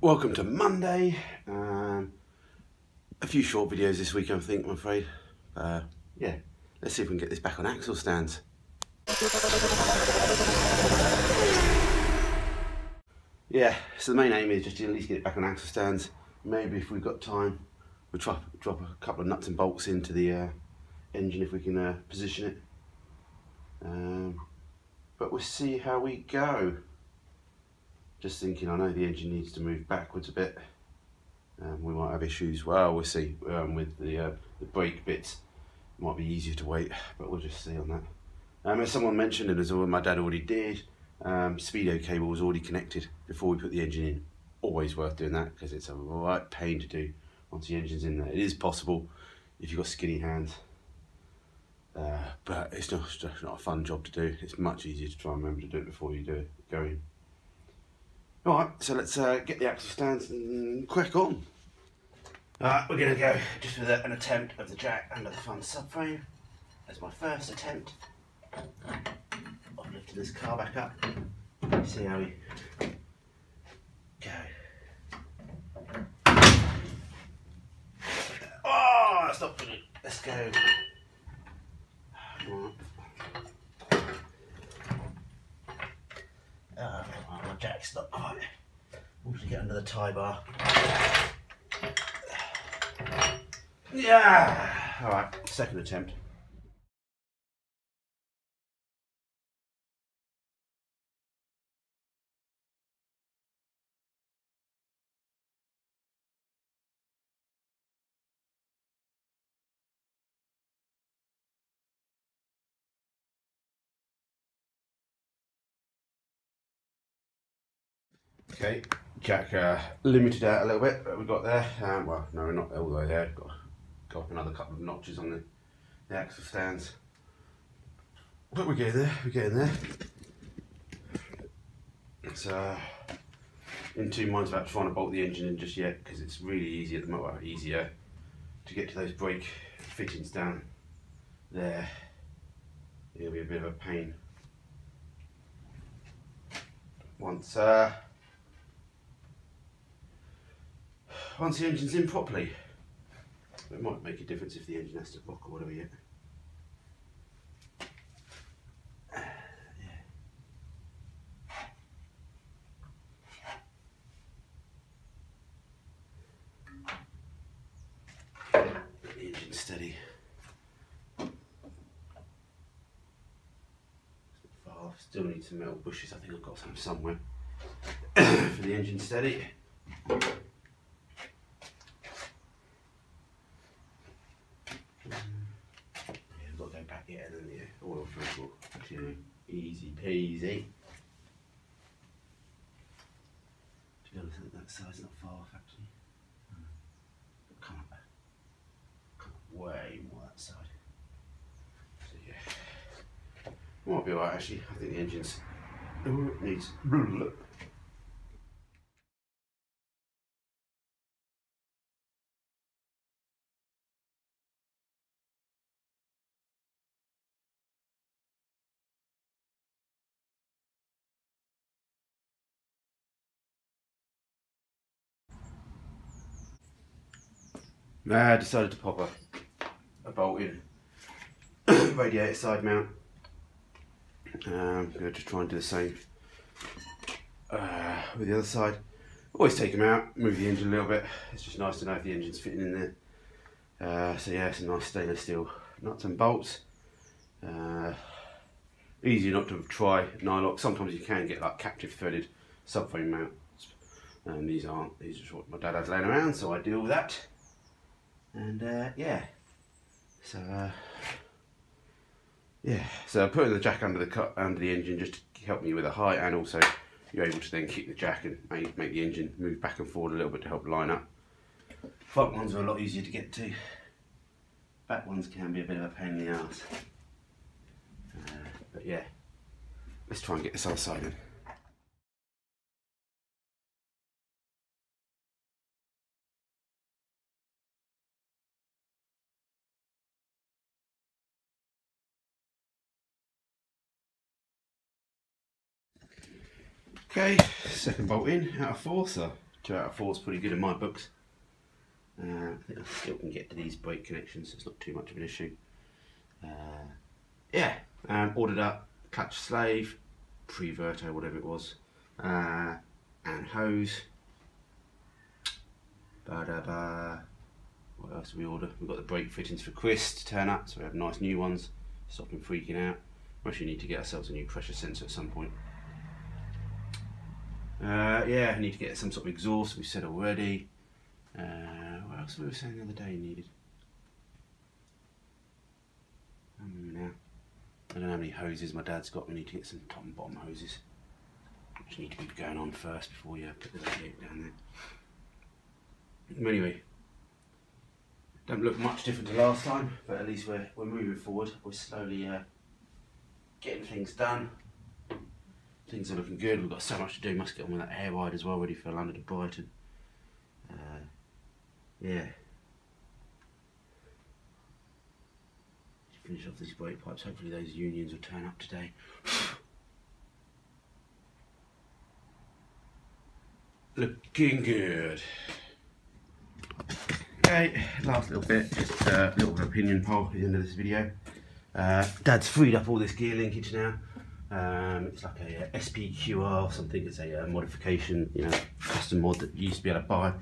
Welcome to Monday. A few short videos this week, I'm afraid. Yeah, let's see if we can get this back on axle stands. Yeah, so the main aim is just to at least get it back on axle stands. Maybe if we've got time, we'll drop a couple of nuts and bolts into the engine if we can position it. But we'll see how we go. Just thinking, I know the engine needs to move backwards a bit. We might have issues. Well, we'll see with the brake bits. It might be easier to wait, but we'll just see on that. As someone mentioned, and as my dad already did, speedo cable was already connected before we put the engine in. Always worth doing that because it's a right pain to do once the engine's in there. It is possible if you've got skinny hands, but it's just not a fun job to do. It's much easier to try and remember to do it before you do it. Go in. Alright, so let's get the axle stands and crack on. We're going to go just with an attempt of the jack under the front subframe. That's my first attempt of lifting this car back up. See how we go. Oh, that's not good. Let's go. My jack's not quite. We'll just get under the tie bar. Yeah! Alright, second attempt. Okay, jack limited out a little bit, but we got there. Well, no, we're not all the way there. Got up another couple of notches on the axle stands. But we're getting there, It's in two minds about trying to bolt the engine in just yet, because it's really easy at the moment, easier to get to those brake fittings down there. It'll be a bit of a pain. Once the engine's in properly, it might make a difference if the engine has to block or whatever yet. Get the engine steady. Still need some metal bushes. I think I've got some somewhere for the engine steady. Got to go back yet, and then the oil filter, easy peasy. To be honest, I think that side's not far off actually. Come up way more that side. So yeah, might be alright actually. I think the engine's needs. I decided to pop a bolt in radiator side mount. I'm going to just try and do the same with the other side. Always take them out, move the engine a little bit. It's just nice to know if the engine's fitting in there. So yeah, some nice stainless steel nuts and bolts. Easy not to try nylock. Sometimes you can get like captive threaded subframe mounts. These aren't. These are just what my dad has laying around, so I deal with that. And yeah, so putting the jack under the engine just to help me with the height, and also you're able to then kick the jack and make the engine move back and forward a little bit to help line up. Front ones are a lot easier to get to. Back ones can be a bit of a pain in the arse. But yeah, let's try and get this other side in. Okay, second bolt in out of 4, so 2 out of 4 is pretty good in my books. I think I still can get to these brake connections, so it's not too much of an issue. Yeah, ordered up clutch slave, pre-verto, whatever it was, and hose. What else did we order? We've got the brake fittings for Chris to turn up, so we have nice new ones. Stop him freaking out. We actually need to get ourselves a new pressure sensor at some point. Yeah, I need to get some sort of exhaust, we said already. What else we were saying the other day needed? I don't remember now. I don't know how many hoses my dad's got. We need to get some top and bottom hoses, which need to be going on first before we put the radiator down there. Anyway, don't look much different to last time, but at least we're moving forward. We're slowly getting things done. Things are looking good. We've got so much to do. Must get on with that air ride as well, ready for London to Brighton. Yeah. Finish off these brake pipes. Hopefully those unions will turn up today. Looking good. Okay, last little bit, just a little opinion poll at the end of this video. Dad's freed up all this gear linkage now. It's like a SPQR or something. It's a modification, you know, custom mod that you used to be able to buy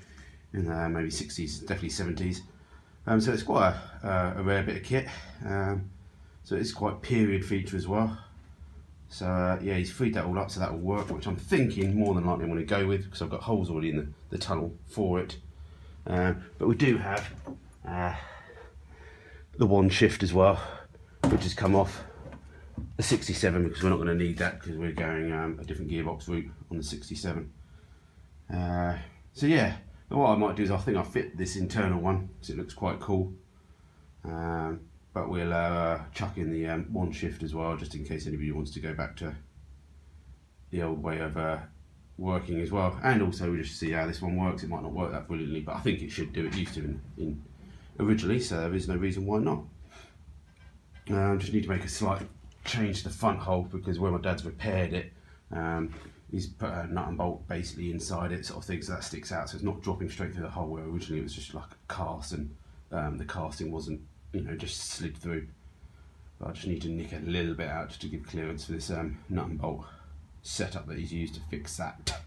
in maybe 60s, definitely 70s. So it's quite a rare bit of kit. So it's quite period feature as well. So yeah, he's freed that all up, so that will work, which I'm thinking more than likely I'm going to go with, because I've got holes already in the tunnel for it. But we do have the one shift as well, which has come off the 67, because we're not going to need that because we're going a different gearbox route on the 67. So yeah, what I might do is I think I'll fit this internal one because it looks quite cool. But we'll chuck in the one shift as well, just in case anybody wants to go back to the old way of working as well. And also we just see how this one works. It might not work that brilliantly, but I think it should do. It used to in originally, so there is no reason why not. Just need to make a slight change to the front hole, because where my dad's repaired it, he's put a nut and bolt basically inside it, sort of thing, so that sticks out, so it's not dropping straight through the hole, where originally it was just like a cast, and the casting wasn't, you know, just slid through. But I just need to nick a little bit out just to give clearance for this nut and bolt setup that he's used to fix that.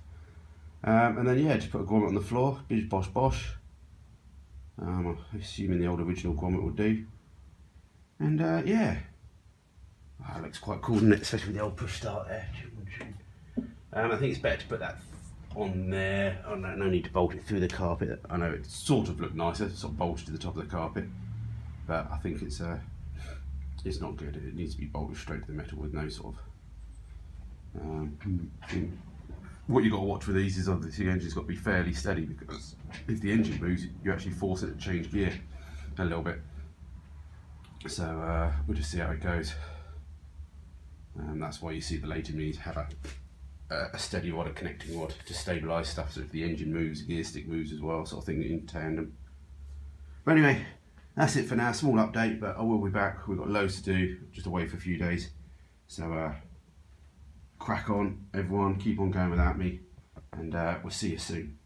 And then yeah, just put a grommet on the floor, bish bosh bosh. I'm assuming the old original grommet will do. And yeah, that looks quite cool, doesn't it? Especially with the old push start there. I think it's better to put that on there. Oh, no need to bolt it through the carpet. I know it sort of looked nicer, sort of bolted to the top of the carpet, but I think it's not good. It needs to be bolted straight to the metal with no sort of. What you've got to watch with these is obviously the engine's got to be fairly steady, because if the engine moves, you actually force it to change gear a little bit. So we'll just see how it goes. That's why you see the later needs have a steady rod, a connecting rod to stabilise stuff, so if the engine moves, the gear stick moves as well, sort of thing, in tandem. But anyway, that's it for now. Small update, but I will be back. We've got loads to do, just away for a few days. So crack on, everyone. Keep on going without me, and we'll see you soon.